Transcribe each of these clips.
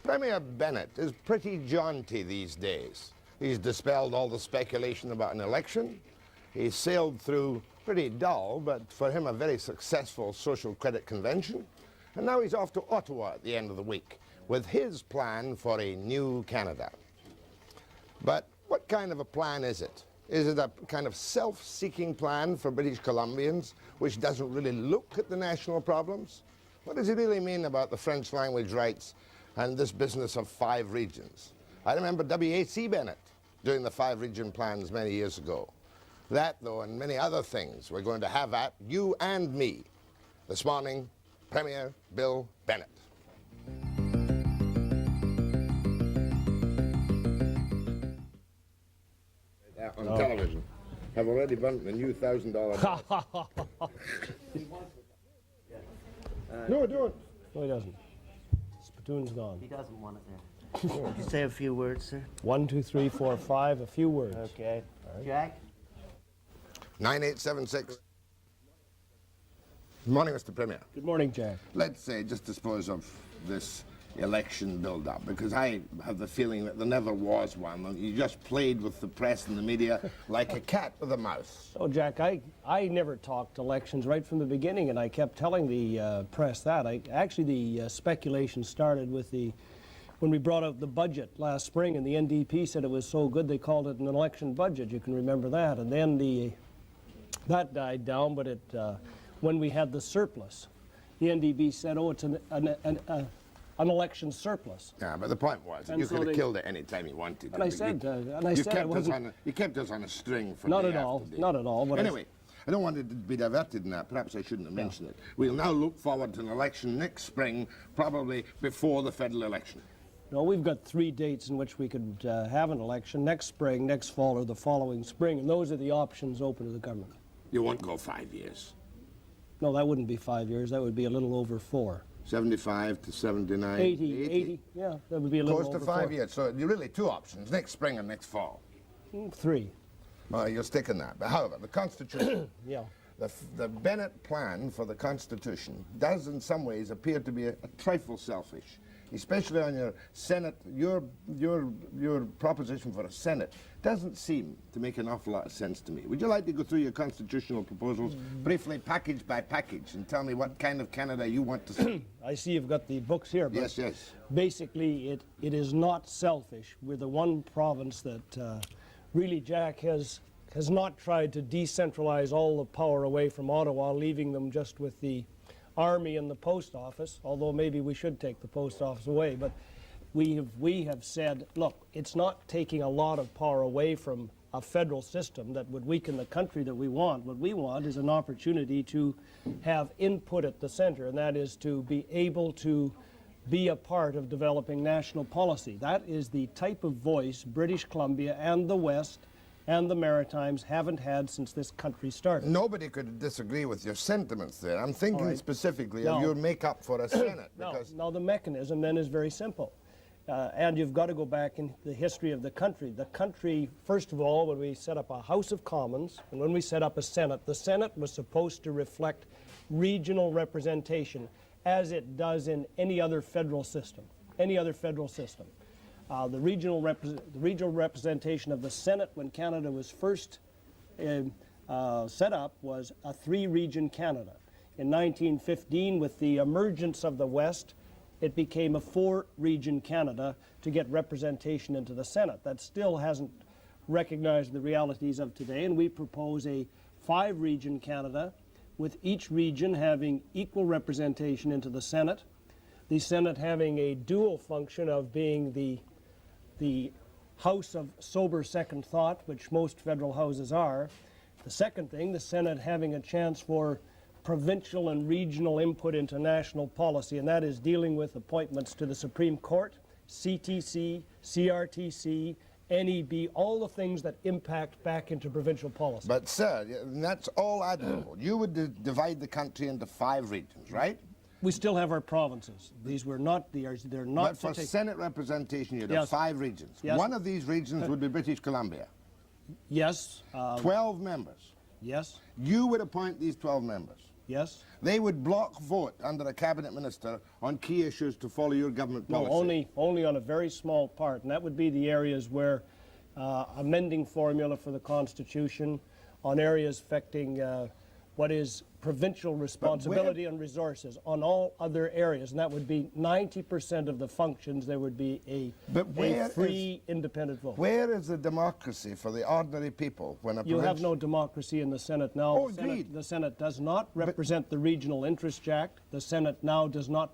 Premier Bennett is pretty jaunty these days. He's dispelled all the speculation about an election. He's sailed through pretty dull, but for him a very successful social credit convention. And now he's off to Ottawa at the end of the week with his plan for a new Canada. But what kind of a plan is it? Is it a kind of self-seeking plan for British Columbians, which doesn't really look at the national problems? What does he really mean about the French language rights and this business of 5 regions? I remember W.A.C. Bennett doing the 5-region plans many years ago. That, though, and many other things we're going to have at you and me this morning, Premier Bill Bennett. On television, have already bumped the new $1,000. No, don't. No, he doesn't. Spittoon's gone. He doesn't want it there. Could you say a few words, sir? 1, 2, 3, 4, 5, a few words. Okay. Right. Jack? 9876. Good morning, Mr. Premier. Good morning, Jack. Let's say, just dispose of this election build-up, because I have the feeling that there never was one. You just played with the press and the media like a cat with a mouse. Oh, Jack, I never talked elections right from the beginning, and I kept telling the press that. Actually, the speculation started with when we brought out the budget last spring, and the NDP said it was so good they called it an election budget. You can remember that. And then that died down, but when we had the surplus, the NDP said, oh, it's an election surplus. Yeah, but the point was, you could have killed it any time you wanted. And I said, you kept us on a string from not at all, not at all. But anyway, I don't want it to be diverted in that. Perhaps I shouldn't have mentioned it. We'll now look forward to an election next spring, probably before the federal election. No, we've got 3 dates in which we could have an election: next spring, next fall, or the following spring, and those are the options open to the government. You won't go 5 years. No, that wouldn't be 5 years. That would be a little over 4. 75 to 79. 80. Yeah, that would be a little close over to 5 4. years. So you're really 2 options: next spring and next fall. 3. Well, you'll stick in that. But however, the Constitution. Yeah. The Bennett plan for the Constitution does in some ways appear to be a trifle selfish, especially on your Senate. Your proposition for a Senate doesn't seem to make an awful lot of sense to me. Would you like to go through your constitutional proposals briefly, package by package, and tell me what kind of Canada you want to see? I see you've got the books here. But yes. Basically, it is not selfish. We're the one province that really, Jack, has not tried to decentralize all the power away from Ottawa, leaving them just with the Army and the post office, although maybe we should take the post office away. But we have said, look, it's not taking a lot of power away from a federal system that would weaken the country that we want. What we want is an opportunity to have input at the center, and that is to be able to be a part of developing national policy. That is the type of voice British Columbia and the West and the Maritimes haven't had since this country started. Nobody could disagree with your sentiments there. I'm thinking specifically of your makeup for a Senate. No, the mechanism then is very simple. And you've got to go back in the history of the country. The country, first of all, when we set up a House of Commons and when we set up a Senate, the Senate was supposed to reflect regional representation as it does in any other federal system. The regional representation of the Senate when Canada was first set up was a 3-region Canada. In 1915, with the emergence of the West, it became a 4-region Canada to get representation into the Senate. That still hasn't recognized the realities of today, and we propose a 5-region Canada with each region having equal representation into the Senate having a dual function of being the House of sober second thought, which most federal houses are. The second thing, the Senate having a chance for provincial and regional input into national policy, and that is dealing with appointments to the Supreme Court, CTC, CRTC, NEB, all the things that impact back into provincial policy. But sir, that's all admirable. You would divide the country into 5 regions, right? We still have our provinces. These were not, they're not. But for Senate representation, you'd have 5 regions. Yes. One of these regions would be British Yes. 12 members. Yes. You would appoint these 12 members. Yes? They would block vote under a cabinet minister on key issues to follow your government policy. No, only on a very small part, and that would be the areas where amending formula for the Constitution, on areas affecting what is provincial responsibility and resources. On all other areas, and that would be 90% of the functions, there would be a free, independent vote. Where is the democracy for the ordinary people when a You have no democracy in the Senate now. Oh, indeed. The Senate does not represent the regional interest, Jack. The Senate now does not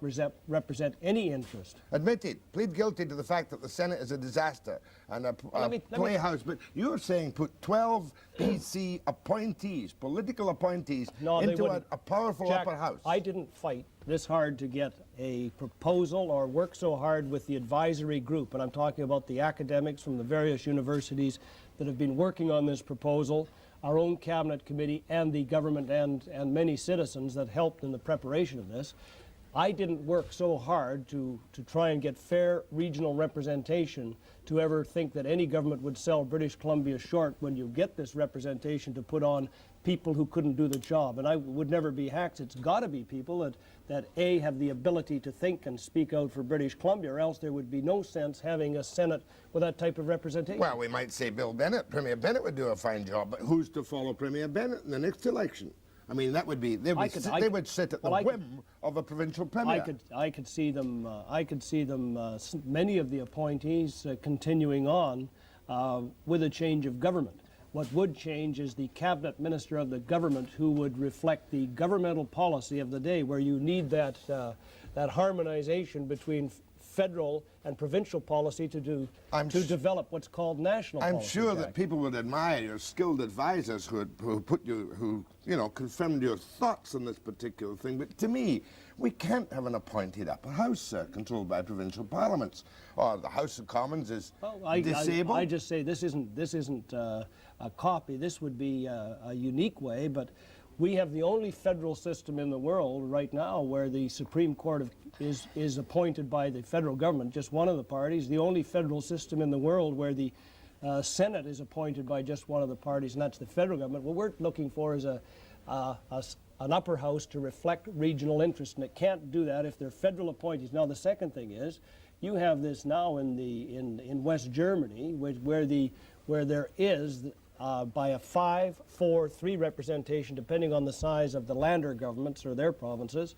represent any interest. Admitted. Plead guilty to the fact that the Senate is a disaster and a playhouse. But you're saying put 12 PC appointees, political appointees, into a powerful Jack, upper house. I didn't fight this hard to get a proposal or work so hard with the advisory group, and I'm talking about the academics from the various universities that have been working on this proposal, our own cabinet committee, and the government and many citizens that helped in the preparation of this. I didn't work so hard to try and get fair regional representation to ever think that any government would sell British Columbia short when you get this representation to put on people who couldn't do the job. And I would never be hacks. It's got to be people that A, have the ability to think and speak out for British Columbia, or else there would be no sense having a Senate with that type of representation. Well, we might say Bill Bennett, Premier Bennett would do a fine job, but who's to follow Premier Bennett in the next election? I mean, that would be, they would sit at the whim of a provincial premier. I could see them, many of the appointees continuing on with a change of government. What would change is the cabinet minister of the government who would reflect the governmental policy of the day, where you need that harmonization between federal and provincial policy to develop what's called national policy. I'm sure that people would admire your skilled advisors who confirmed your thoughts on this particular thing. But to me, we can't have an appointed upper house controlled by provincial parliaments, or the House of Commons is disabled. I just say this isn't a copy. This would be a unique way, but we have the only federal system in the world right now where the Supreme Court is appointed by the federal government, just one of the parties. The only federal system in the world where the Senate is appointed by just one of the parties, and that's the federal government. What we're looking for is an upper house to reflect regional interest, and it can't do that if they're federal appointees. Now, the second thing is, you have this now in West Germany, where there is by a 5-4-3 representation, depending on the size of the Länder governments or their provinces,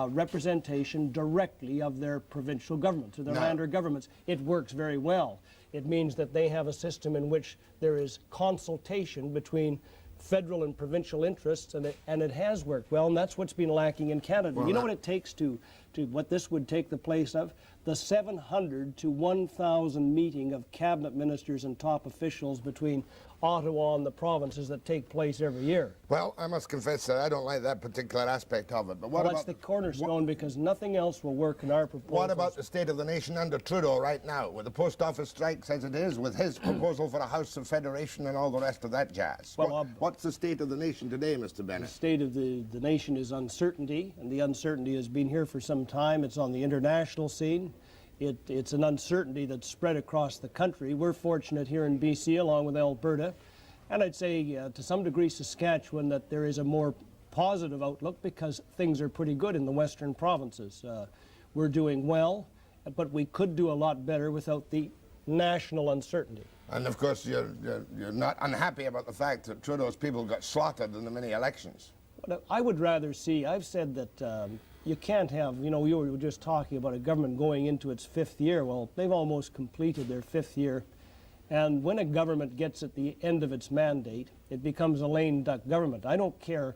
representation directly of their provincial governments or their Länder governments. It works very well. It means that they have a system in which there is consultation between federal and provincial interests, and it has worked well, and that's what's been lacking in Canada. Well, you know what it takes to what this would take the place of? The 700 to 1,000 meeting of cabinet ministers and top officials between Ottawa and the provinces that take place every year. Well, I must confess that I don't like that particular aspect of it. But what about that's the cornerstone, because nothing else will work in our proposal. What about the state of the nation under Trudeau right now, with the post office strikes as it is, with his proposal for a House of Federation and all the rest of that jazz? Well, what's the state of the nation today, Mr. Bennett? The state of the nation is uncertainty, and the uncertainty has been here for some time. It's on the international scene. It's an uncertainty that's spread across the country. We're fortunate here in BC, along with Alberta, and I'd say to some degree Saskatchewan, that there is a more positive outlook because things are pretty good in the western provinces. We're doing well, but we could do a lot better without the national uncertainty. And of course, you're not unhappy about the fact that Trudeau's people got slaughtered in the many elections. But I would rather see, I've said that you can't have, you were just talking about a government going into its 5th year. Well, they've almost completed their 5th year. And when a government gets at the end of its mandate, it becomes a lame duck government. I don't care.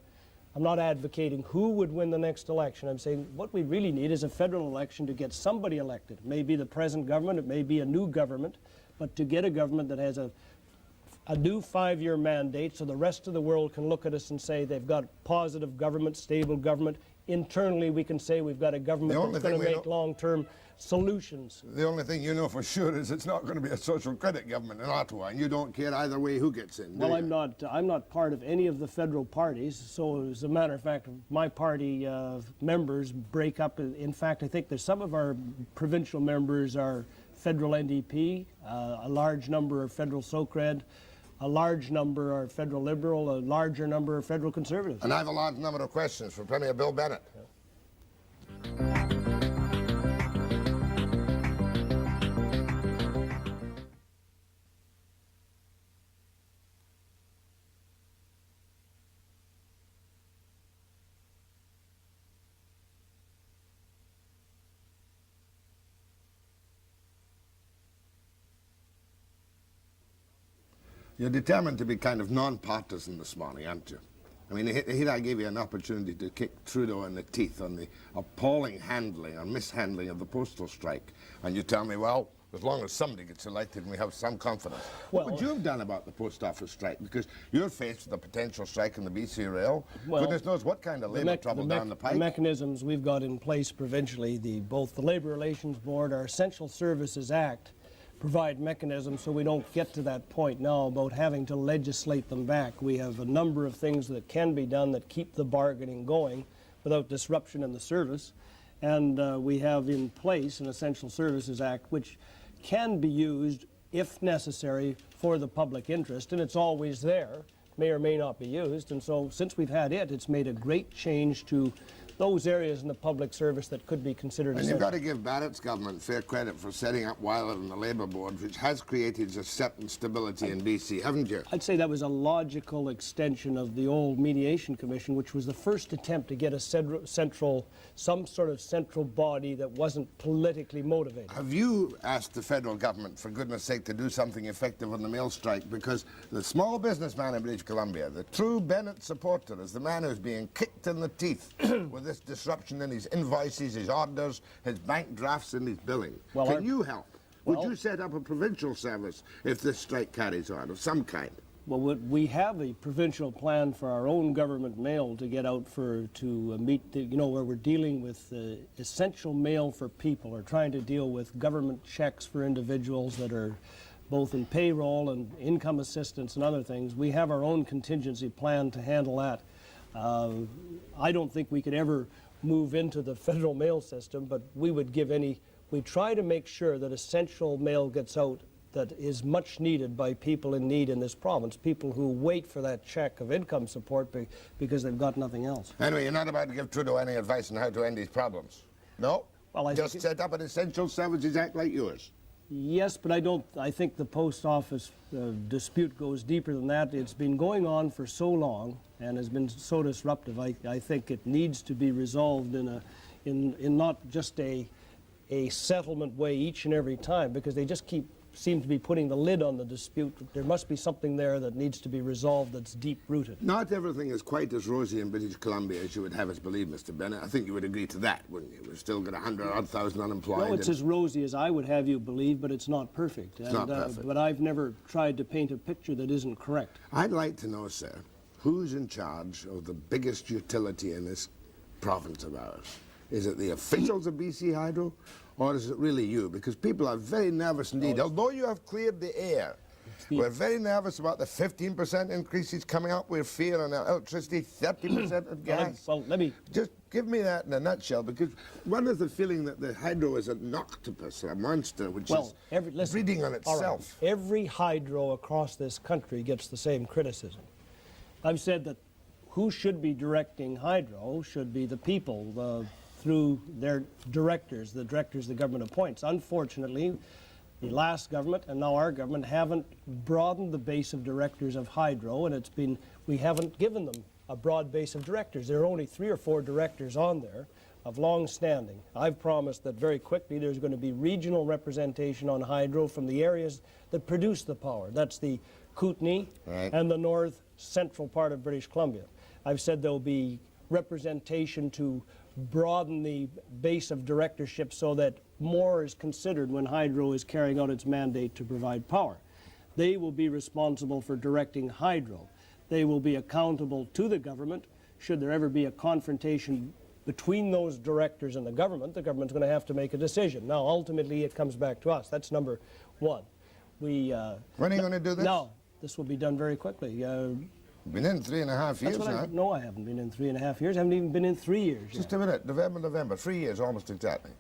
I'm not advocating who would win the next election. I'm saying what we really need is a federal election to get somebody elected. It may be the present government, it may be a new government, but to get a government that has a new 5-year mandate so the rest of the world can look at us and say they've got positive government, stable government. Internally, we can say we've got a government that's going to make long-term solutions. The only thing you know for sure is it's not going to be a social credit government in Ottawa, and you don't care either way who gets in. Well, I'm not part of any of the federal parties, so as a matter of fact, my party members break up. In fact, I think there's some of our provincial members are federal NDP, a large number are federal SOCRED. a large number are federal liberal, a larger number are federal conservatives. And I have a large number of questions for Premier Bill Bennett. You're determined to be kind of non-partisan this morning, aren't you? I mean, here I gave you an opportunity to kick Trudeau in the teeth on the appalling handling or mishandling of the postal strike. And you tell me, well, as long as somebody gets elected and we have some confidence. Well, what would you have done about the post office strike? Because you're faced with a potential strike in the BC Rail. Well, goodness knows what kind of labour trouble down the pike. The mechanisms we've got in place provincially, both the Labour Relations Board, our Essential Services Act, provide mechanisms so we don't get to that point now about having to legislate them back. We have a number of things that can be done that keep the bargaining going without disruption in the service. And we have in place an Essential Services Act which can be used, if necessary, for the public interest, and it's always there, may or may not be used. And so since we've had it, it's made a great change to those areas in the public service that could be considered And essential. you've got to give Bennett's government fair credit for setting up Wyler and the Labour Board, which has created a certain stability in BC, haven't you? I'd say that was a logical extension of the old Mediation Commission, which was the first attempt to get a some sort of central body that wasn't politically motivated. Have you asked the federal government, for goodness sake, to do something effective on the mail strike? Because the small businessman in British Columbia, the true Bennett supporter, is the man who's being kicked in the teeth with this disruption in his invoices, his orders, his bank drafts, and his billing. Well, Can you help? Would well- you set up a provincial service if this strike carries on, of some kind? Well, we have a provincial plan for our own government mail to get out to meet the, where we're dealing with essential mail for people, or trying to deal with government checks for individuals that are both in payroll and income assistance and other things. We have our own contingency plan to handle that. I don't think we could ever move into the federal mail system, but we try to make sure that essential mail gets out that is much needed by people in need in this province, people who wait for that check of income support because they've got nothing else. Anyway, you're not about to give Trudeau any advice on how to end these problems. No? Well, Just set up an Essential Services Act like yours. Yes, but I think the post office dispute goes deeper than that. It's been going on for so long and has been so disruptive. I think it needs to be resolved in not just a settlement way each and every time, because they just seem to be putting the lid on the dispute. There must be something there that needs to be resolved that's deep-rooted. Not everything is quite as rosy in British Columbia as you would have us believe, Mr. Bennett. I think you would agree to that, wouldn't you? We've still got 100,000 unemployed. No, it's as rosy as I would have you believe, but it's not perfect. It's not perfect. But I've never tried to paint a picture that isn't correct. I'd like to know, sir, who's in charge of the biggest utility in this province of ours? Is it the officials of BC Hydro, or is it really you? Because people are very nervous indeed. Although you have cleared the air, we're very nervous about the 15% increases coming up. We're fearing electricity, 30% of gas. Well, let me... Just give me that in a nutshell, because one is the feeling that the hydro is an octopus, or a monster, which is breeding on all itself. right. Every hydro across this country gets the same criticism. I've said that who should be directing hydro should be the people, through their directors, the directors the government appoints. Unfortunately, the last government and now our government haven't broadened the base of directors of hydro, and we haven't given them a broad base of directors. There are only 3 or 4 directors on there of long standing. I've promised that very quickly there's going to be regional representation on hydro from the areas that produce the power. That's the Kootenay and the north central part of British Columbia. I've said there'll be representation to broaden the base of directorship so that more is considered when hydro is carrying out its mandate to provide power. They will be responsible for directing hydro. They will be accountable to the government. Should there ever be a confrontation between those directors and the government's going to have to make a decision. Now, ultimately, it comes back to us. That's number one. When are you going to do this? No, this will be done very quickly. Been in 3.5 years now. No, I haven't been in 3.5 years. I haven't even been in 3 years Just yet. a minute. November. 3 years, almost exactly.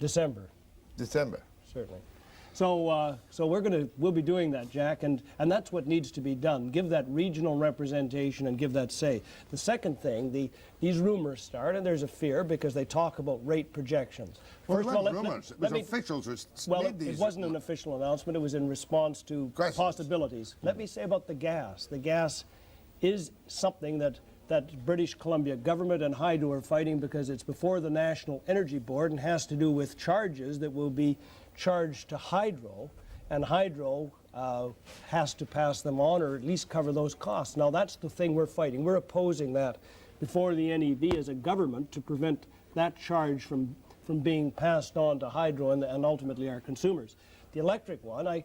December. December. Certainly. So we'll be doing that, Jack, and that's what needs to be done. Give that regional representation and give that say. The second thing, these rumors start, and there's a fear because they talk about rate projections. Well, First of all, rumors. It was officials who made these. It wasn't an official announcement. It was in response to possibilities. Let me say about the gas. The gas is something that British Columbia government and Hydro are fighting because it's before the National Energy Board and has to do with charges that will be charged to Hydro, and Hydro has to pass them on or at least cover those costs. Now that's the thing we're fighting. We're opposing that before the NEB as a government to prevent that charge from being passed on to Hydro and ultimately our consumers. The electric one, I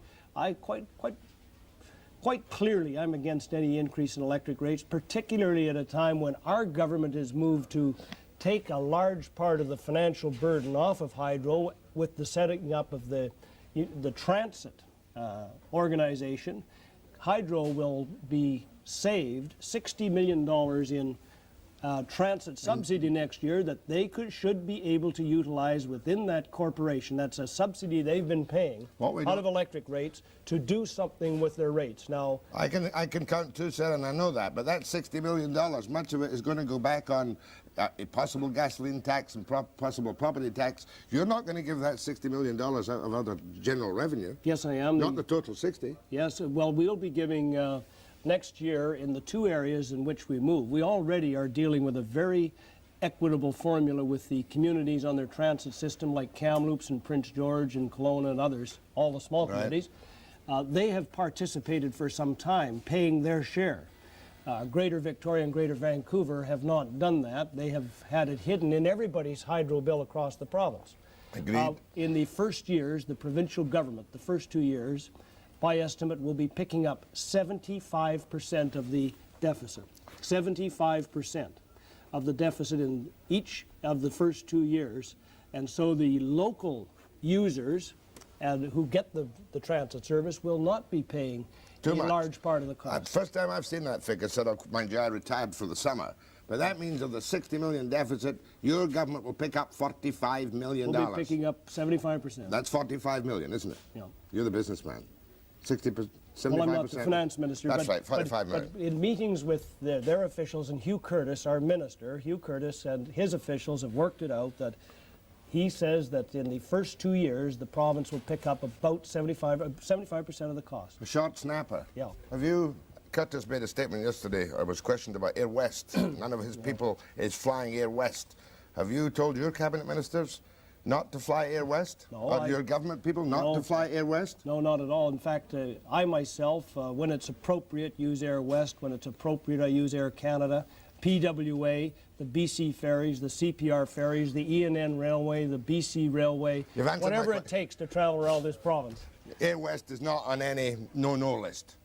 quite clearly I'm against any increase in electric rates, particularly at a time when our government has moved to take a large part of the financial burden off of Hydro with the setting up of the transit organization. Hydro will be saved $60 million in transit subsidy next year that they should be able to utilize within that corporation. That's a subsidy they've been paying out of electric rates to do something with their rates. Now, I can count two, sir, and I know that, but that $60 million, much of it is going to go back on a possible gasoline tax and possible property tax. You're not going to give that $60 million out of other general revenue. Yes, I am. Not the total 60. Yes, well, we'll be giving next year in the two areas in which we move. We already are dealing with a very equitable formula with the communities on their transit system like Kamloops and Prince George and Kelowna and others, all the small communities. They have participated for some time, paying their share. Greater Victoria and Greater Vancouver have not done that. They have had it hidden in everybody's hydro bill across the province. Agreed. In the first years, the provincial government, the first 2 years, by estimate, will be picking up 75% of the deficit. 75% of the deficit in each of the first 2 years. And so the local users who get the transit service will not be paying a large part of the cost. First time I've seen that figure, said, mind you, I retired for the summer. But that means of the 60 million deficit, your government will pick up $45 million. We'll be picking up 75%. That's 45 million, isn't it? Yeah. You're the businessman. 60%, 75%. Well, I'm not the finance minister. That's right, 45 million. But in meetings with their officials and Hugh Curtis, our minister, Hugh Curtis and his officials have worked it out that he says that in the first 2 years, the province will pick up about 75% of the cost. A short snapper. Yeah. Have you, Curtis made a statement yesterday, I was questioned about Air West. None of his people is flying Air West. Have you told your cabinet ministers not to fly Air West? No. Or your government people not to fly Air West? No, not at all. In fact, I myself, when it's appropriate, use Air West. When it's appropriate, I use Air Canada, PWA, the BC ferries, the CPR ferries, the ENN Railway, the BC Railway, whatever it takes to travel around this province. Air West is not on any no-no list.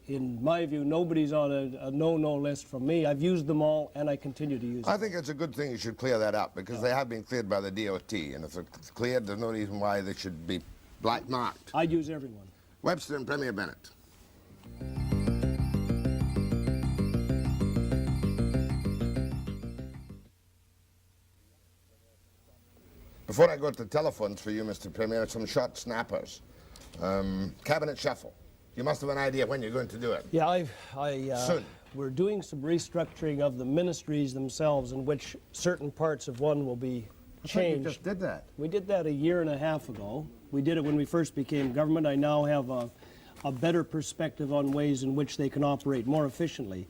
In my view, nobody's on a no-no list from me. I've used them all, and I continue to use them. I think it's a good thing you should clear that up, because they have been cleared by the DOT, and if it's cleared, there's no reason why they should be black-marked. I use everyone. Webster and Premier Bennett. Before I go to the telephones for you, Mr. Premier, some short snappers. Cabinet shuffle. You must have an idea when you're going to do it. Yeah, Soon. We're doing some restructuring of the ministries themselves in which certain parts of one will be changed. You just did that. We did that 1.5 years ago. We did it when we first became government. I now have a better perspective on ways in which they can operate more efficiently.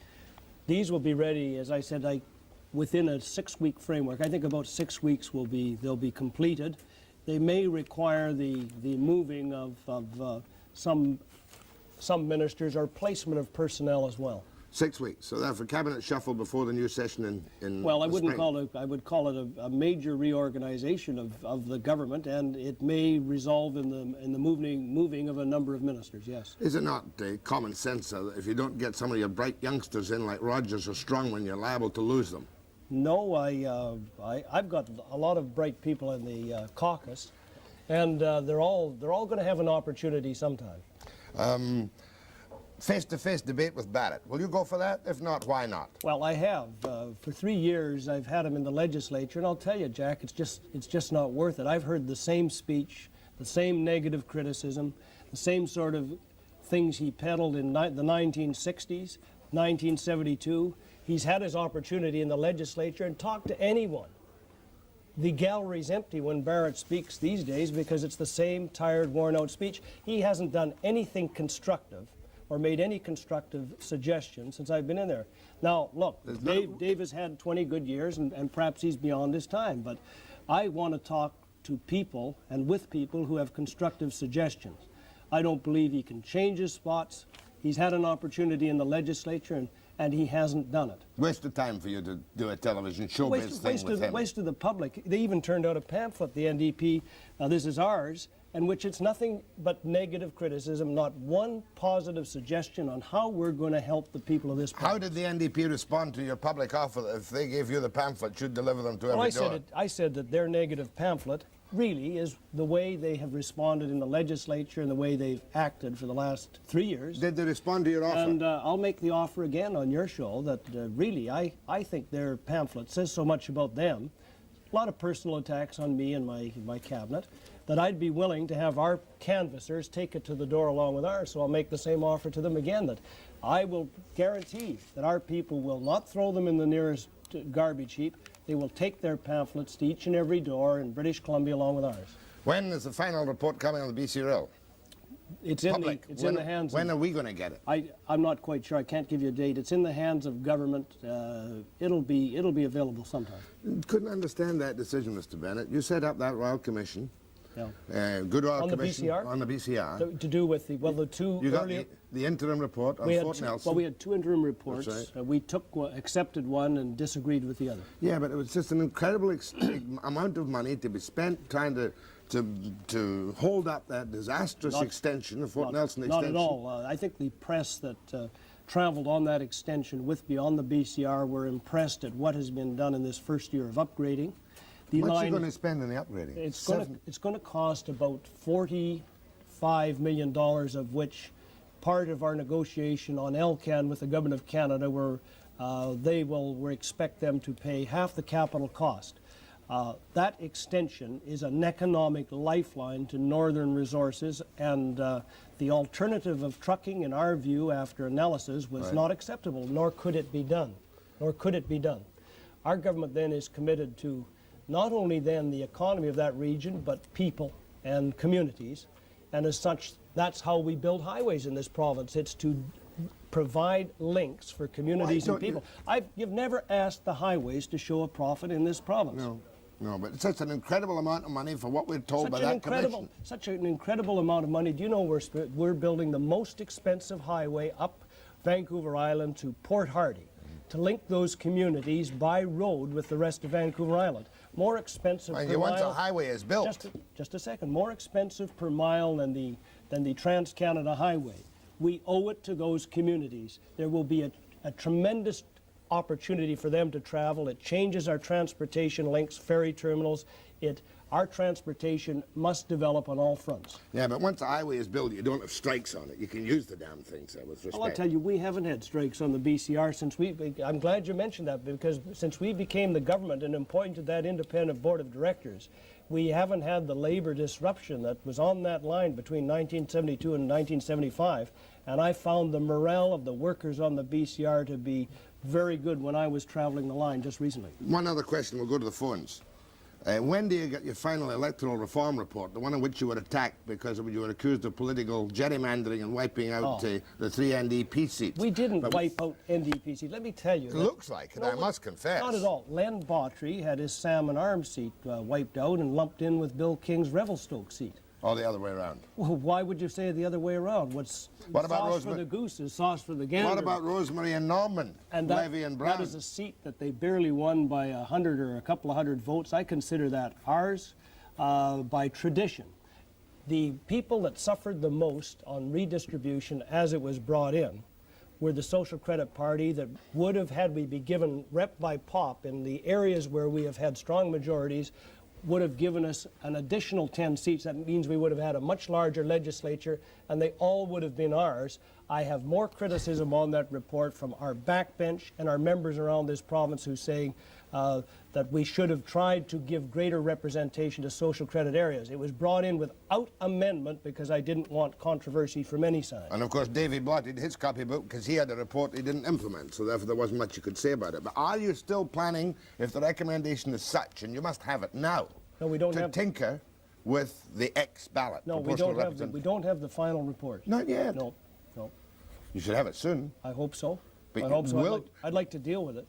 These will be ready, as I said, within a 6-week framework. I think about 6 weeks they'll be completed. They may require the moving of some ministers or placement of personnel as well. 6 weeks. So that's a cabinet shuffle before the new session in Well, I the wouldn't spring. call it. I would call it a major reorganization of the government, and it may resolve in the moving of a number of ministers. Yes. Is it not common sense that if you don't get some of your bright youngsters in like Rogers or Strongman, you're liable to lose them? No, I've got a lot of bright people in the caucus, and they're all going to have an opportunity sometime. Face-to-face debate with Bennett. Will you go for that? If not, why not? Well, I have. For 3 years, I've had him in the legislature, and I'll tell you, Jack, it's just not worth it. I've heard the same speech, the same negative criticism, the same sort of things he peddled in the 1960s, 1972. He's had his opportunity in the legislature and talked to anyone. The gallery's empty when Barrett speaks these days because it's the same tired, worn-out speech. He hasn't done anything constructive or made any constructive suggestions since I've been in there. Now, look, Dave has had 20 good years, and perhaps he's beyond his time, but I want to talk to people and with people who have constructive suggestions. I don't believe he can change his spots. He's had an opportunity in the legislature, and he hasn't done it. Waste of time for you to do a television showbiz thing with him. Waste of the public. They even turned out a pamphlet, the NDP, This Is Ours, in which it's nothing but negative criticism, not one positive suggestion on how we're going to help the people of this province. How did the NDP respond to your public offer that if they gave you the pamphlet, you'd deliver them to every door? I said that their negative pamphlet really is the way they have responded in the legislature and the way they've acted for the last 3 years. Did they respond to your offer? And I'll make the offer again on your show that really I think their pamphlet says so much about them, a lot of personal attacks on me and my cabinet, that I'd be willing to have our canvassers take it to the door along with ours. So I'll make the same offer to them again, that I will guarantee that our people will not throw them in the nearest garbage heap. They will take their pamphlets to each and every door in British Columbia along with ours. When is the final report coming on the BC Rail? It's in the hands. When are we going to get it? I'm not quite sure. I can't give you a date. It's in the hands of government. It'll be available sometime. Couldn't understand that decision, Mr. Bennett. You set up that Royal Commission. Yeah. Good Royal On the Commission BCR? on the BCR. To do with the two You got earlier. the interim report on Fort Nelson. Well, we had two interim reports. That's right. We accepted one and disagreed with the other. Yeah, but it was just an incredible amount of money to be spent trying to hold up that disastrous extension, the Fort Nelson extension. Not at all. I think the press that traveled on that extension with me on the BCR were impressed at what has been done in this first year of upgrading. What's he going to spend in the upgrading? It's going to cost about $45 million, of which part of our negotiation on LCAN with the Government of Canada, where we expect them to pay half the capital cost. That extension is an economic lifeline to northern resources, and the alternative of trucking, in our view, after analysis, was not acceptable, nor could it be done. Our government then is committed to not only then the economy of that region, but people and communities. And as such, that's how we build highways in this province. It's to provide links for communities and people. You've never asked the highways to show a profit in this province. No, but it's such an incredible amount of money for what we're told by that commission. Such an incredible amount of money. Do you know we're building the most expensive highway up Vancouver Island to Port Hardy to link those communities by road with the rest of Vancouver Island. More expensive per mile. Once a highway is built. Just a second. More expensive per mile than the Trans-Canada Highway. We owe it to those communities. There will be a tremendous opportunity for them to travel. It changes our transportation links, ferry terminals. Our transportation must develop on all fronts. Yeah, but once a highway is built, you don't have strikes on it. You can use the damn things with respect. Well, I'll tell you, we haven't had strikes on the BCR since I'm glad you mentioned that, because since we became the government and appointed that independent board of directors, we haven't had the labor disruption that was on that line between 1972 and 1975. And I found the morale of the workers on the BCR to be very good when I was traveling the line just recently. One other question, we'll go to the phones. When do you get your final electoral reform report, the one in which you were attacked because you were accused of political gerrymandering and wiping out the 3 NDP seats? We didn't wipe out NDP seats. Let me tell you. It looks like it, I must confess. Not at all. Len Botry had his Salmon Arms seat wiped out and lumped in with Bill King's Revelstoke seat. Or the other way around? Well, why would you say it the other way around? What about sauce for the goose is sauce for the gander. What about Rosemary and Norman, Levy and Brown? That is a seat that they barely won by 100 or a couple of hundred votes. I consider that ours by tradition. The people that suffered the most on redistribution as it was brought in were the Social Credit Party that would have, had we been given rep by pop in the areas where we have had strong majorities, would have given us an additional 10 seats. That means we would have had a much larger legislature, and they all would have been ours. I have more criticism on that report from our backbench and our members around this province who say that we should have tried to give greater representation to social credit areas. It was brought in without amendment because I didn't want controversy from any side. And of course, Davy blotted his copybook because he had a report he didn't implement, so therefore there wasn't much you could say about it. But are you still planning, if the recommendation is such, and you must have it now, No, we don't to have tinker with the X ballot? No, we don't have the final report. Not yet. No, no. You should have it soon. I hope so. But I hope so. will- I'd like to deal with it.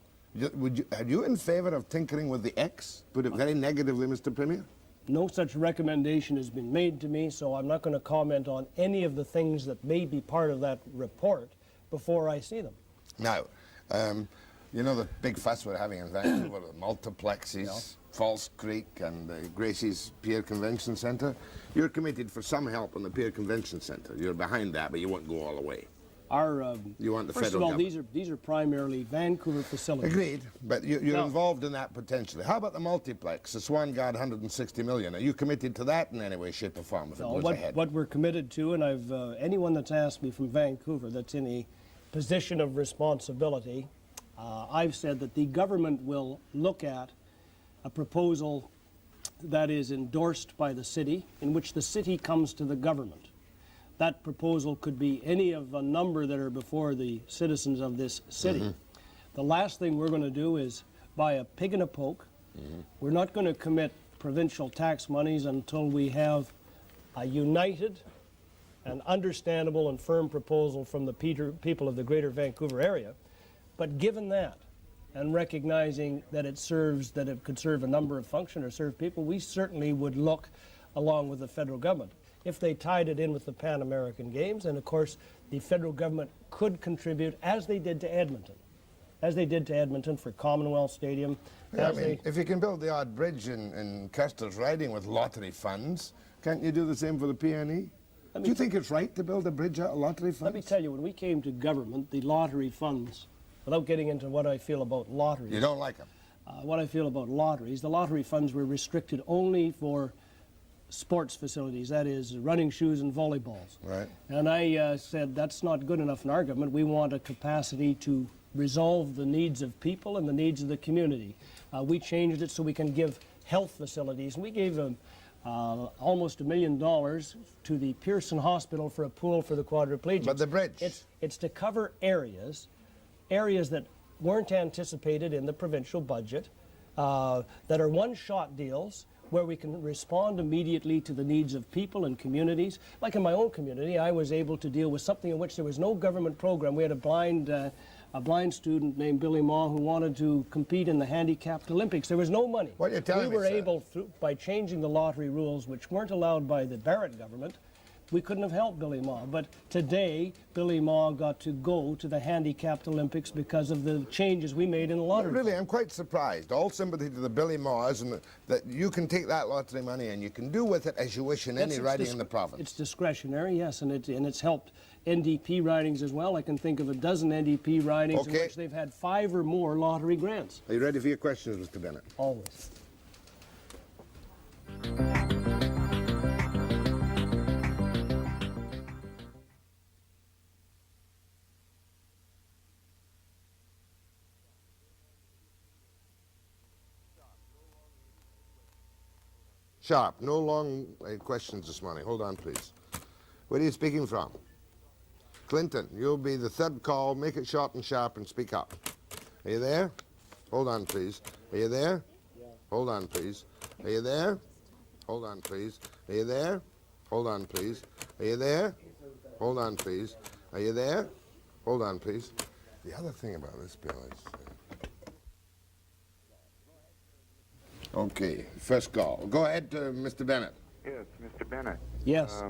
Are you in favour of tinkering with the X? Put it very negatively, Mr. Premier. No such recommendation has been made to me, so I'm not going to comment on any of the things that may be part of that report before I see them. Now, you know the big fuss we're having in Vancouver, the multiplexes, False Creek and Gracie's Pier Convention Centre. You're committed for some help on the Pier Convention Centre. You're behind that, but you won't go all the way. You want the first of federal all, these are primarily Vancouver facilities. Agreed, but you're No. involved in that potentially. How about the multiplex, the Swan Guard 160 million? Are you committed to that in any way, shape or form if it goes ahead? What we're committed to, and I've anyone that's asked me from Vancouver that's in a position of responsibility, I've said that the government will look at a proposal that is endorsed by the city, in which the city comes to the government. That proposal could be any of a number that are before the citizens of this city. The last thing we're going to do is buy a pig in a poke. We're not going to commit provincial tax monies until we have a united and understandable and firm proposal from the people of the Greater Vancouver area. But given that, and recognizing that it could serve a number of functions or serve people, we certainly would look along with the federal government. If they tied it in with the Pan American Games, and of course the federal government could contribute, as they did to Edmonton, for Commonwealth Stadium. Yeah, I mean, if you can build the odd bridge in Custer's Riding with lottery funds, can't you do the same for the PNE? Do you think it's right to build a bridge out of lottery funds? Let me tell you, when we came to government, the lottery funds, without getting into what I feel about lotteries. You don't like them? What I feel about lotteries, the lottery funds were restricted only for sports facilities, that is running shoes and volleyballs. Right. And I said that's not good enough in our government. We want a capacity to resolve the needs of people and the needs of the community. We changed it so we can give health facilities, and we gave them almost $1 million to the Pearson Hospital for a pool for the quadriplegics. But the bridge? It's to cover areas that weren't anticipated in the provincial budget, that are one-shot deals, where we can respond immediately to the needs of people and communities. Like in my own community, I was able to deal with something in which there was no government program. We had a blind student named Billy Maw who wanted to compete in the handicapped Olympics. There was no money. What you're telling me, we were sir. able, by changing the lottery rules, which weren't allowed by the Barrett government, we couldn't have helped Billy Maw. But today, Billy Maw got to go to the handicapped Olympics because of the changes we made in the lottery. Really, I'm quite surprised. All sympathy to the Billy Maws, and that you can take that lottery money and you can do with it as you wish in any riding in the province. It's discretionary, yes, and it's helped NDP ridings as well. I can think of a dozen NDP ridings in which they've had 5 or more lottery grants. Are you ready for your questions, Mr. Bennett? Always. Sharp, no long questions this morning. Hold on, please. Where are you speaking from? Clinton, you'll be the third call. Make it short and sharp and speak up. Are you there? Hold on, please. Are you there? Yeah. Hold on, please. Are you there? Hold on, please. Are you there? Hold on, please. Are you there? Hold on, please. Are you there? Hold on, please. The other thing about this bill is... Okay, first call. Go ahead, Mr. Bennett. Yes, Mr. Bennett. Yes.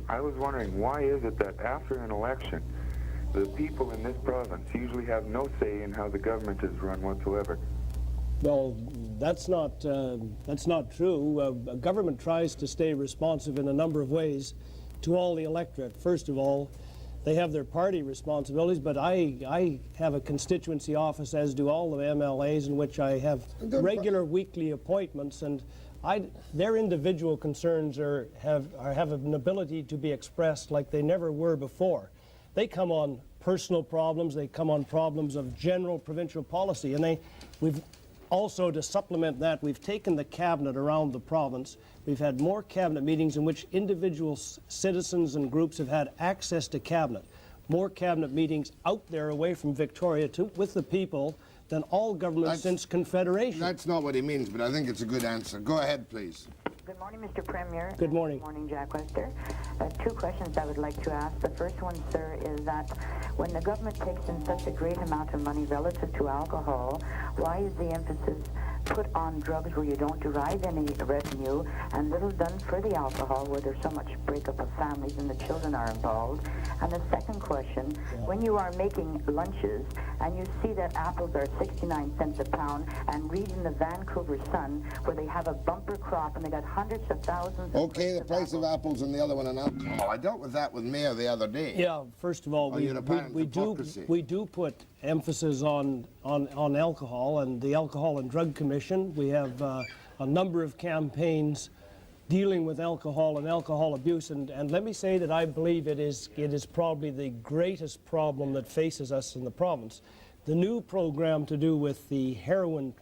I was wondering, why is it that after an election, the people in this province usually have no say in how the government is run whatsoever? Well, that's not true. Government tries to stay responsive in a number of ways to all the electorate. First of all, they have their party responsibilities, but I have a constituency office, as do all the MLAs, in which I have regular weekly appointments, and their individual concerns have an ability to be expressed like they never were before. They come on personal problems, they come on problems of general provincial policy, and we've also, to supplement that, we've taken the cabinet around the province. We've had more cabinet meetings in which individual citizens and groups have had access to cabinet. More cabinet meetings out there away from Victoria with the people than all governments since Confederation. That's not what he means, but I think it's a good answer. Go ahead, please. Good morning, Mr. Premier. Good morning. Good morning, Jack Webster. Two questions I would like to ask. The first one, sir, is that when the government takes in such a great amount of money relative to alcohol, why is the emphasis put on drugs where you don't derive any revenue and little done for the alcohol where there's so much breakup of families and the children are involved? And the second question, when you are making lunches and you see that apples are 69 cents a pound and read in the Vancouver Sun where they have a bumper crop and they got hundreds of thousands of Okay, the price of apples and the other one on alcohol. I dealt with that with Mayor the other day. Yeah, first of all, we do put emphasis on alcohol and the Alcohol and Drug Commission. We have a number of campaigns dealing with alcohol and alcohol abuse, and let me say that I believe it is probably the greatest problem that faces us in the province. The new program to do with the heroin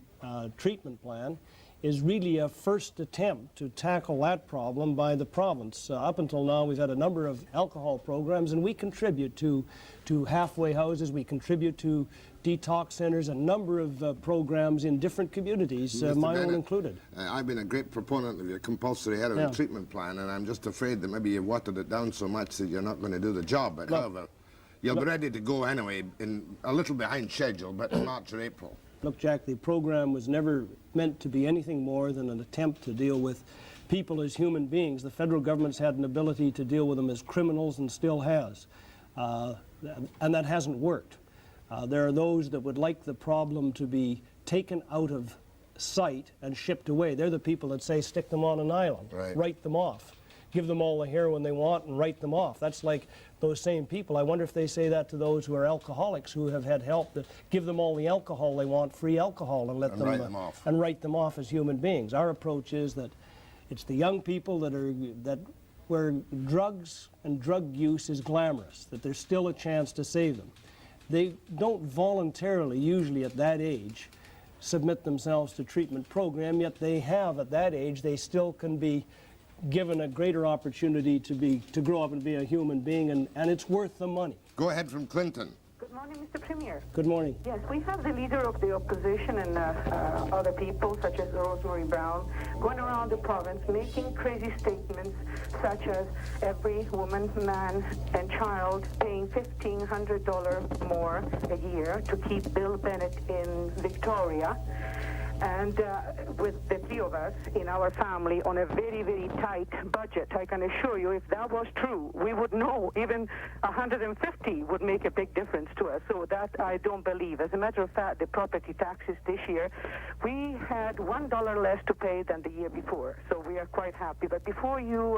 treatment plan is really a first attempt to tackle that problem by the province. Up until now, we've had a number of alcohol programs, and we contribute to halfway houses, we contribute to detox centers, a number of programs in different communities, my own included. I've been a great proponent of your compulsory heroin treatment plan, and I'm just afraid that maybe you've watered it down so much that you're not going to do the job. But however, you'll be ready to go anyway, in a little behind schedule, but in March or April. Look, Jack, the program was never meant to be anything more than an attempt to deal with people as human beings. The federal government's had an ability to deal with them as criminals and still has, and that hasn't worked. There are those that would like the problem to be taken out of sight and shipped away. They're the people that say stick them on an island, write them off, give them all the heroin they want and write them off. That's like those same people. I wonder if they say that to those who are alcoholics who have had help, that give them all the alcohol they want, free alcohol, and write them off as human beings. Our approach is that it's the young people where drugs and drug use is glamorous, that there's still a chance to save them. They don't voluntarily, usually at that age, submit themselves to treatment program, yet they have at that age, they still can be given a greater opportunity to grow up and be a human being, and it's worth the money. Go ahead from Clinton. Good morning, Mr. Premier. Good morning. Yes, we have the leader of the opposition and other people, such as Rosemary Brown, going around the province making crazy statements such as every woman, man, and child paying $1,500 more a year to keep Bill Bennett in Victoria. And with the three of us in our family on a very, very tight budget, I can assure you if that was true, we would know even 150 would make a big difference to us. So that I don't believe. As a matter of fact, the property taxes this year, we had $1 less to pay than the year before. So we are quite happy. But before you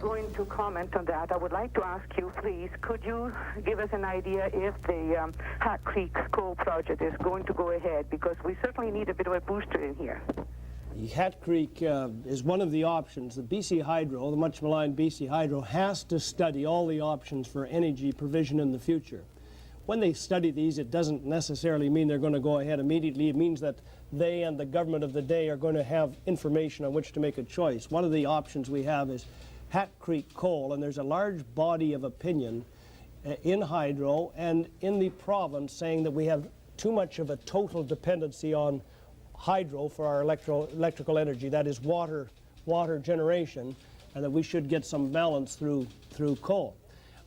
go into comment on that, I would like to ask you, please, could you give us an idea if the Hat Creek coal project is going to go ahead? Because we certainly need a bit of a booster in here. Hat Creek is one of the options. The BC Hydro, the much maligned BC Hydro, has to study all the options for energy provision in the future. When they study these, it doesn't necessarily mean they're going to go ahead immediately. It means that they and the government of the day are going to have information on which to make a choice. One of the options we have is Hat Creek coal, and there's a large body of opinion in Hydro and in the province saying that we have too much of a total dependency on hydro for our electrical energy, that is water generation, and that we should get some balance through coal.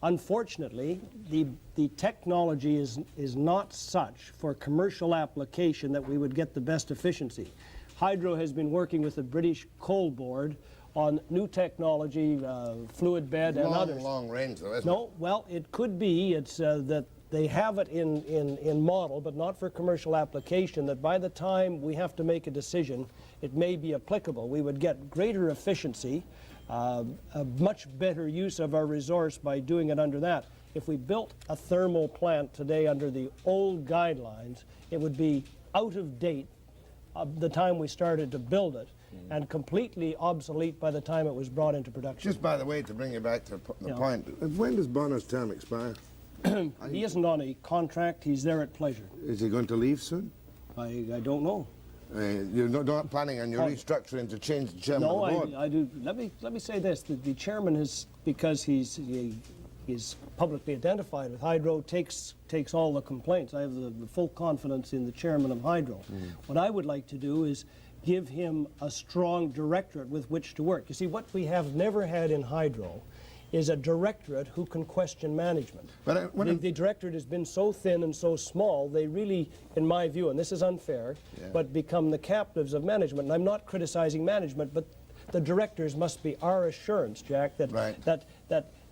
Unfortunately, the technology is not such for commercial application that we would get the best efficiency. Hydro has been working with the British Coal Board on new technology, fluid bed and others. Long range though, isn't it? No, well, it could be. It's that they have it in model, but not for commercial application, that by the time we have to make a decision, it may be applicable. We would get greater efficiency, a much better use of our resource by doing it under that. If we built a thermal plant today under the old guidelines, it would be out of date the time we started to build it, and completely obsolete by the time it was brought into production. Just by the way, to bring you back to the Yeah. point, when does Bonner's term expire? He isn't on a contract, he's there at pleasure. Is he going to leave soon? I don't know. You're not planning on your restructuring to change the chairman No, of the board? I do. Let me say this: the chairman is, because he's publicly identified with Hydro, takes all the complaints. I have the full confidence in the chairman of Hydro. What I would like to do is give him a strong directorate with which to work. You see, what we have never had in Hydro is a directorate who can question management. But the directorate has been so thin and so small, they really, in my view, and this is unfair, but become the captives of management. And I'm not criticizing management, but the directors must be our assurance, Jack, that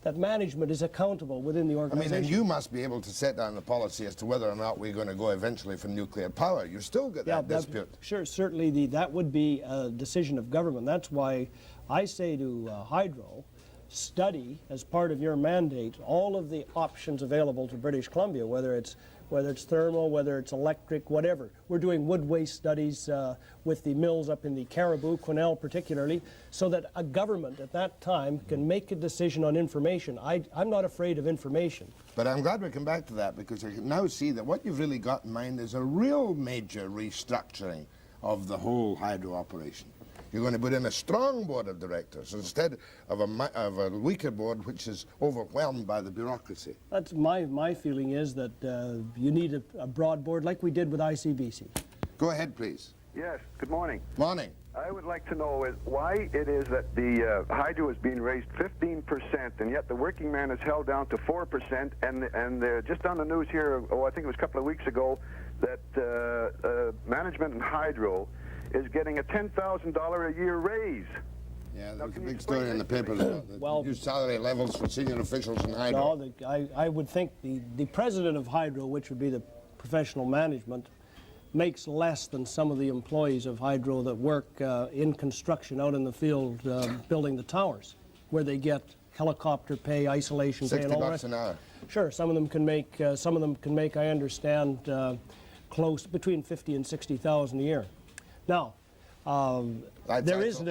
that management is accountable within the I organization. mean, and you must be able to set down the policy as to whether or not we're going to go eventually from nuclear power. You still get that dispute. Sure, certainly that would be a decision of government. That's why I say to Hydro, study as part of your mandate all of the options available to British Columbia, whether it's thermal, whether it's electric, whatever. We're doing wood waste studies with the mills up in the Caribou, Quesnel particularly, so that a government at that time can make a decision on information. I'm not afraid of information. But I'm glad we come back to that, because I can now see that what you've really got in mind is a real major restructuring of the whole Hydro operation. You're going to put in a strong board of directors instead of a weaker board which is overwhelmed by the bureaucracy. That's my feeling is that you need a broad board like we did with ICBC. Go ahead, please. Yes, good morning. Morning. I would like to know why it is that the hydro is being raised 15%, and yet the working man is held down to 4%, and just on the news here, I think it was a couple of weeks ago, that management in hydro is getting a $10,000 a year raise. Yeah, there's a big story in the paper about the new salary levels for senior officials in Hydro. No, I would think the president of Hydro, which would be the professional management, makes less than some of the employees of Hydro that work in construction out in the field building the towers, where they get helicopter pay, isolation pay, and all that. $60 an hour. Sure, some of them can make, I understand, close between 50 and 60,000 a year. Now, there is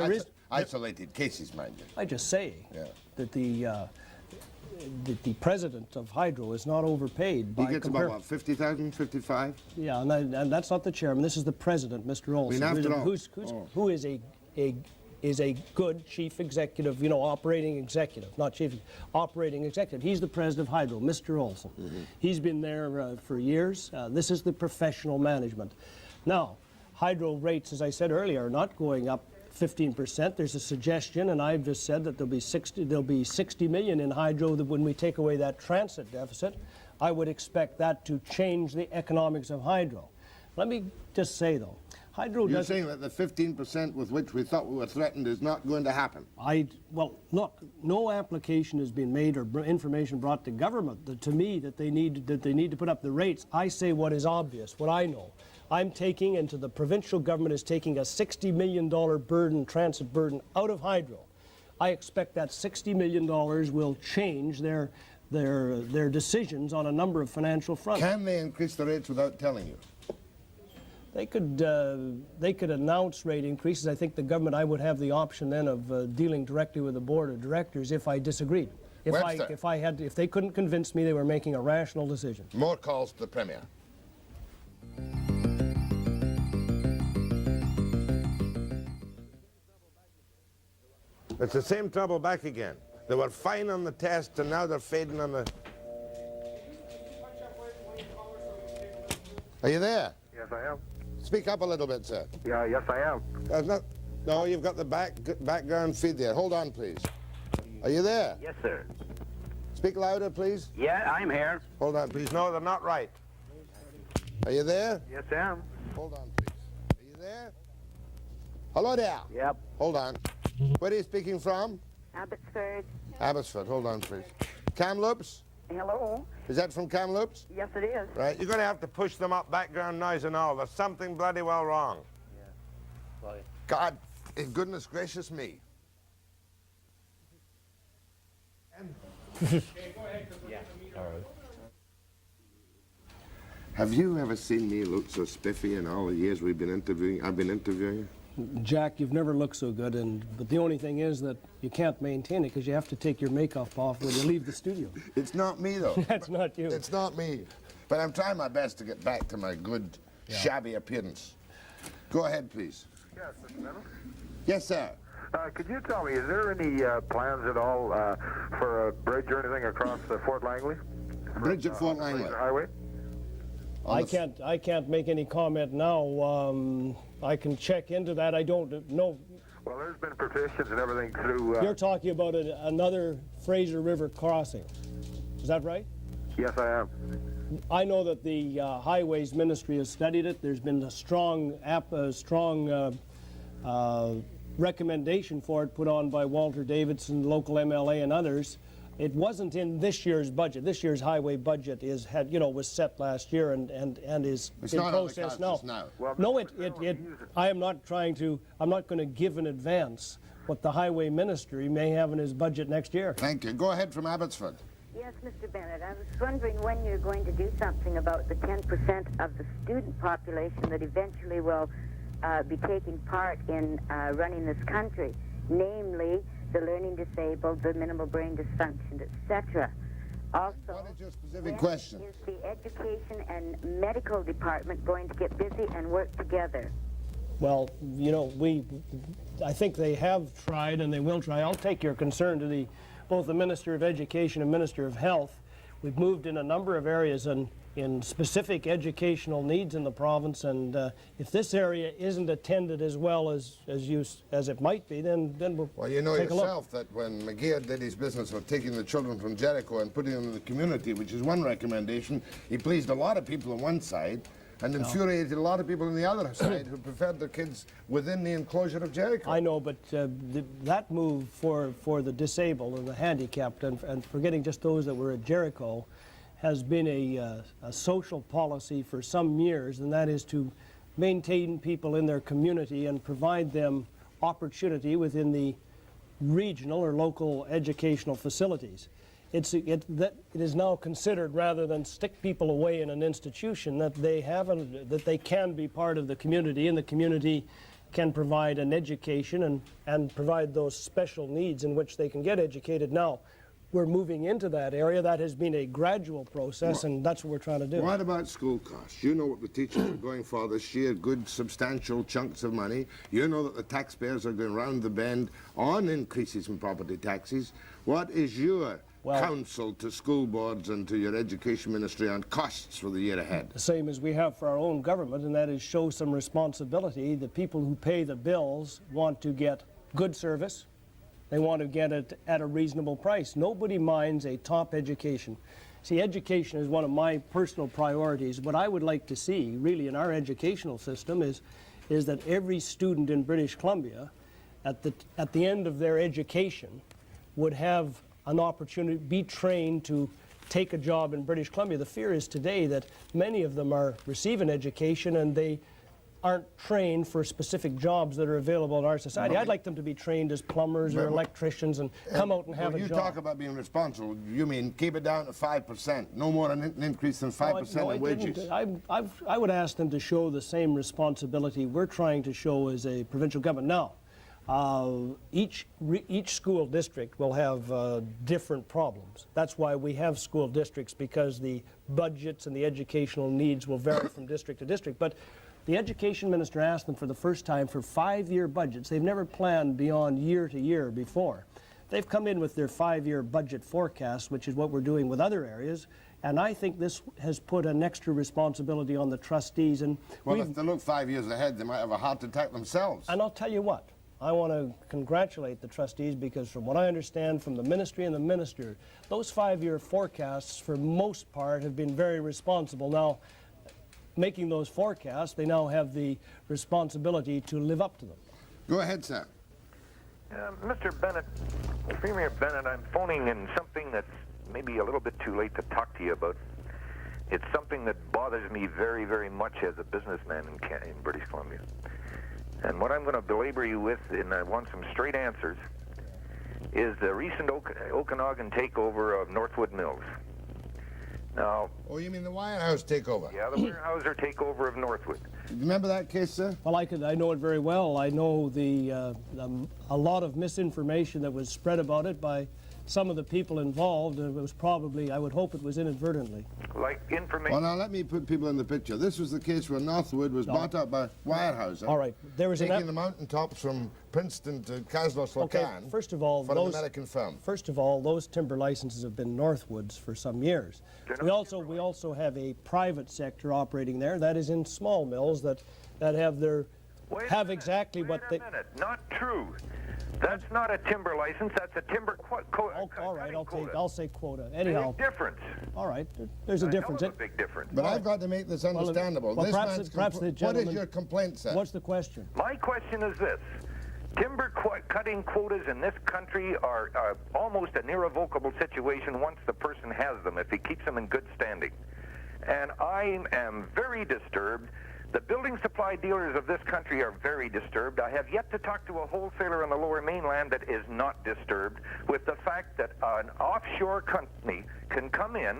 isolated cases, mind you. I just say that the president of Hydro is not overpaid. He gets about what, 50,000, 55? Yeah, and that's not the chairman. This is the president, Mr. Olson, who is a good chief executive, operating executive, not chief, operating executive. He's the president of Hydro, Mr. Olson. He's been there for years. This is the professional management. Now, Hydro rates, as I said earlier, are not going up 15%. There's a suggestion, and I've just said that there'll be 60 million in Hydro that when we take away that transit deficit. I would expect that to change the economics of Hydro. Let me just say though, Hydro You're saying that the 15% with which we thought we were threatened is not going to happen? Well, look, no application has been made or information brought to government to me that they need to put up the rates. I say what is obvious, what I know. I'm taking, and to the provincial government is taking, a $60 million burden, transit burden, out of Hydro. I expect that $60 million will change their decisions on a number of financial fronts. Can they increase the rates without telling you? They could announce rate increases. I think the government, I would have the option then of dealing directly with the board of directors if I disagreed. If they couldn't convince me they were making a rational decision. More calls to the Premier. It's the same trouble back again. They were fine on the test, and now they're fading on the... Are you there? Yes, I am. Speak up a little bit, sir. Yeah, yes, I am. No, you've got the background feed there. Hold on, please. Are you there? Yes, sir. Speak louder, please. Yeah, I'm here. Hold on, please. No, they're not right. Are you there? Yes, I am. Hold on, please. Are you there? Hello there. Yep. Hold on. Where are you speaking from? Abbotsford. Abbotsford. Hold on, please. Kamloops? Hello. Is that from Kamloops? Yes, it is. Right. You're going to have to push them up, background noise and all. There's something bloody well wrong. Yeah. God, goodness gracious me. Yeah. All right. Have you ever seen me look so spiffy in all the years I've been interviewing you? Jack, you've never looked so good, but the only thing is that you can't maintain it because you have to take your makeup off when you leave the studio. It's not me, though. That's not you. It's not me. But I'm trying my best to get back to my good, shabby appearance. Go ahead, please. Yes, Mr. Bennett? Yes, sir. Could you tell me, is there any plans at all for a bridge or anything across Fort Langley? Bridge at Fort Langley. Highway? I can't make any comment now. I can check into that. I don't know. Well, there's been petitions and everything through... You're talking about another Fraser River crossing. Is that right? Yes, I am. I know that the Highways Ministry has studied it. There's been a strong recommendation for it put on by Walter Davidson, local MLA, and others. It wasn't in this year's budget. This year's highway budget was set last year and is It's in not on the process cards now. just now. Well, No, Mr. I'm not going to give in advance what the Highway Ministry may have in his budget next year. Thank you. Go ahead from Abbotsford. Yes, Mr. Bennett. I was wondering when you're going to do something about the 10% of the student population that eventually will be taking part in running this country, namely the learning disabled, the minimal brain dysfunction, etc. Also, What is your specific question? is the education and medical department going to get busy and work together? Well, I think they have tried and they will try. I'll take your concern to both the Minister of Education and Minister of Health. We've moved in a number of areas in specific educational needs in the province, and if this area isn't attended as well as it might be, then we'll Well, you know take a look. yourself that when McGeer did his business of taking the children from Jericho and putting them in the community, which is one recommendation, he pleased a lot of people on one side and infuriated a lot of people on the other side who preferred their kids within the enclosure of Jericho. I know, but that move for the disabled and the handicapped and forgetting just those that were at Jericho has been a social policy for some years, and that is to maintain people in their community and provide them opportunity within the regional or local educational facilities. It is now considered, rather than stick people away in an institution, that they can be part of the community, and the community can provide an education and provide those special needs in which they can get educated. Now, we're moving into that area. That has been a gradual process, and that's what we're trying to do. What about school costs? You know what the teachers are going for this year, good substantial chunks of money. You know that the taxpayers are going round the bend on increases in property taxes. What is your counsel to school boards and to your education ministry on costs for the year ahead? The same as we have for our own government, and that is show some responsibility. The people who pay the bills want to get good service. They want to get it at a reasonable price. Nobody minds a top education. See, education is one of my personal priorities. What I would like to see, really, in our educational system is that every student in British Columbia, at the end of their education, would have an opportunity, be trained to take a job in British Columbia. The fear is today that many of them are receiving education and they aren't trained for specific jobs that are available in our society. I'd like them to be trained as plumbers or electricians and come out and have a job. You talk about being responsible, you mean keep it down to 5%, no more an increase than 5% in wages. I would ask them to show the same responsibility we're trying to show as a provincial government. Now, each school district will have different problems. That's why we have school districts, because the budgets and the educational needs will vary from district to district. But the education minister asked them for the first time for 5-year budgets. They've never planned beyond year to year before. They've come in with their 5-year budget forecast, which is what we're doing with other areas. And I think this has put an extra responsibility on the trustees. And well, if they look 5 years ahead, they might have a heart attack themselves. And I'll tell you what, I want to congratulate the trustees, because from what I understand from the ministry and the minister, those 5-year forecasts for most part have been very responsible. Now, making those forecasts, they now have the responsibility to live up to them. Go ahead, sir. Mr. Bennett, Premier Bennett, I'm phoning in something that's maybe a little bit too late to talk to you about. It's something that bothers me very, very much as a businessman in British Columbia. And what I'm going to belabor you with, and I want some straight answers, is the recent Okanagan takeover of Northwood Mills. Now, Oh, you mean the Wirehouse takeover? yeah, the Weyerhaeuser takeover of Northwood. Remember that case, sir? Well, I know it very well. I know a lot of misinformation that was spread about it by some of the people involved. It was probably, I would hope it was inadvertently. Like information. Well, now let me put people in the picture. This was the case where Northwood was bought up by Weyerhaeuser. All right. There was taking the mountaintops from Princeton to Kaslos-Lacan Okay, first of all, for an American firm. First of all, those timber licenses have been Northwood's for some years. We also have a private sector operating there. That is in small mills that have exactly what they. Wait a minute, not true. That's not a timber license. That's a timber quota. All right, I'll say quota. Anyhow. Big difference. All right, there's a difference. A big difference. But I've got to make this understandable. Well, This perhaps man's the what is gentleman- your complaint, sir? What's the question? My question is this. Timber cutting quotas in this country are almost an irrevocable situation once the person has them, if he keeps them in good standing. And I am very disturbed. The building supply dealers of this country are very disturbed. I have yet to talk to a wholesaler on the lower mainland that is not disturbed with the fact that an offshore company can come in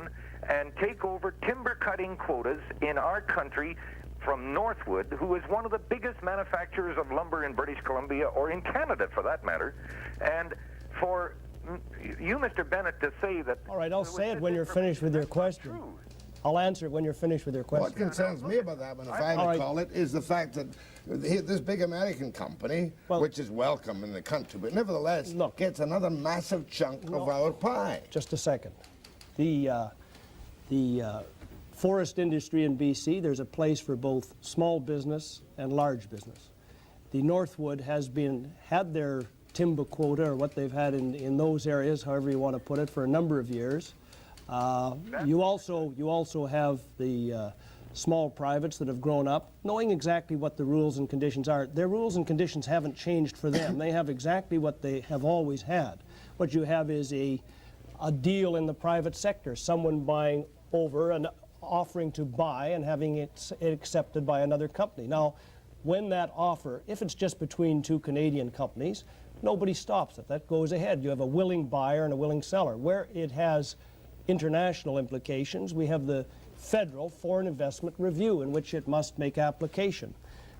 and take over timber cutting quotas in our country from Northwood, who is one of the biggest manufacturers of lumber in British Columbia, or in Canada for that matter. And for you, Mr. Bennett, to say that... All right, I'll say it when you're finished with your question. I'll answer it when you're finished with your question. What concerns me about that, if I recall it, is the fact that this big American company, which is welcome in the country, but nevertheless gets another massive chunk of our pie. Just a second. The forest industry in BC, there's a place for both small business and large business. The Northwood has had their timber quota, or what they've had in those areas, however you want to put it, for a number of years. You also have the small privates that have grown up, knowing exactly what the rules and conditions are. Their rules and conditions haven't changed for them. They have exactly what they have always had. What you have is a deal in the private sector, someone buying over and offering to buy and having it accepted by another company. Now, when that offer, if it's just between two Canadian companies, nobody stops it. That goes ahead. You have a willing buyer and a willing seller. Where it has international implications, we have the Federal Foreign Investment Review, in which it must make application.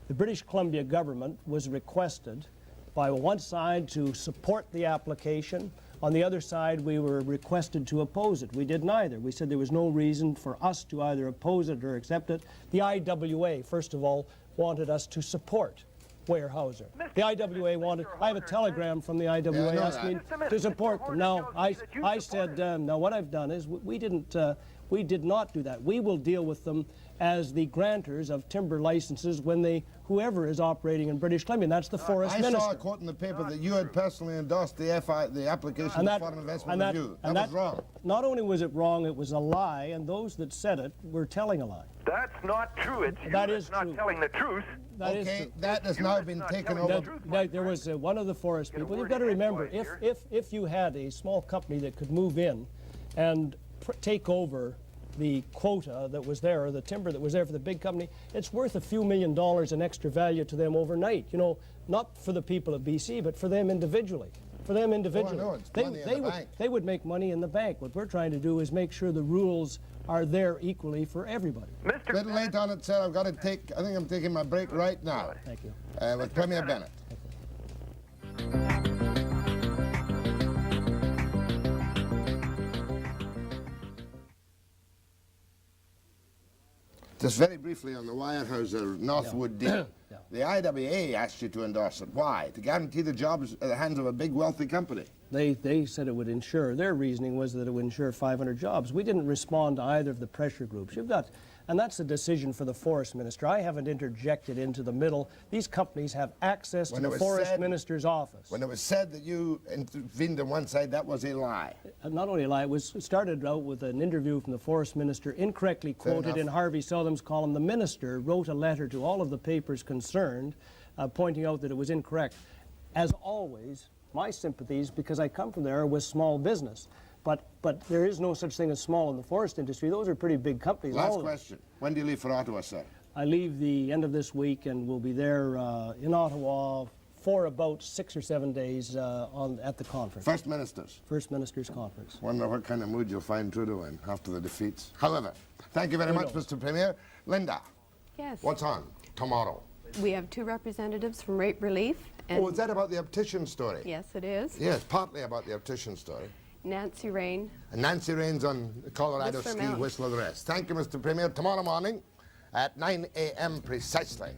The British Columbia government was requested by one side to support the application. On the other side, we were requested to oppose it. We did neither. We said there was no reason for us to either oppose it or accept it. The IWA, first of all, wanted us to support Weyerhaeuser. The IWA wanted, I have a telegram from the IWA asking me to support them. Now, I said, now what I've done is we did not do that. We will deal with them as the grantors of timber licenses when whoever is operating in British Columbia, and that's the forest minister. I saw a quote in the paper that you had personally endorsed the application of Foreign Investment Review. That was wrong. Not only was it wrong, it was a lie, and those that said it were telling a lie. That's not true. It's you that's not telling the truth. That has now been taken over. There was one of the forest people. You've got to remember, if you had a small company that could move in and take over the quota that was there, or the timber that was there for the big company, it's worth a few $1 million in extra value to them overnight. You know, not for the people of BC, but for them individually. For them individually. Oh, I know, they would make money in the bank. What we're trying to do is make sure the rules are there equally for everybody. A little late on it, sir. I think I'm taking my break right now. Thank you. With Premier Bennett. Just very briefly on the Weyerhaeuser Northwood deal. The IWA asked you to endorse it. Why? To guarantee the jobs at the hands of a big, wealthy company. They said it would ensure, their reasoning was that it would ensure 500 jobs. We didn't respond to either of the pressure groups. And that's a decision for the forest minister. I haven't interjected into the middle. These companies have access to the forest minister's office. When it was said that you intervened on one side, that was a lie. Not only a lie, it started out with an interview from the forest minister, incorrectly quoted in Harvey Seldom's column. The minister wrote a letter to all of the papers concerned, pointing out that it was incorrect. As always, my sympathies, because I come from there, was small business. But there is no such thing as small in the forest industry. Those are pretty big companies. Last question. When do you leave for Ottawa, sir? I leave the end of this week and will be there in Ottawa for about 6 or 7 days at the conference. First Ministers. First Ministers' Conference. Wonder what kind of mood you'll find Trudeau in after the defeats. However, thank you very much, Mr. Premier. Linda, Yes. what's on tomorrow? We have 2 representatives from Rape Relief. And Oh, is that about the optician story? yes, it is. Yes, partly about the optician story. Nancy Rain. And Nancy Rain's on Colorado Whistler Ski Mountain. Whistler the rest. Thank you, Mr. Premier. Tomorrow morning at 9 a.m. precisely.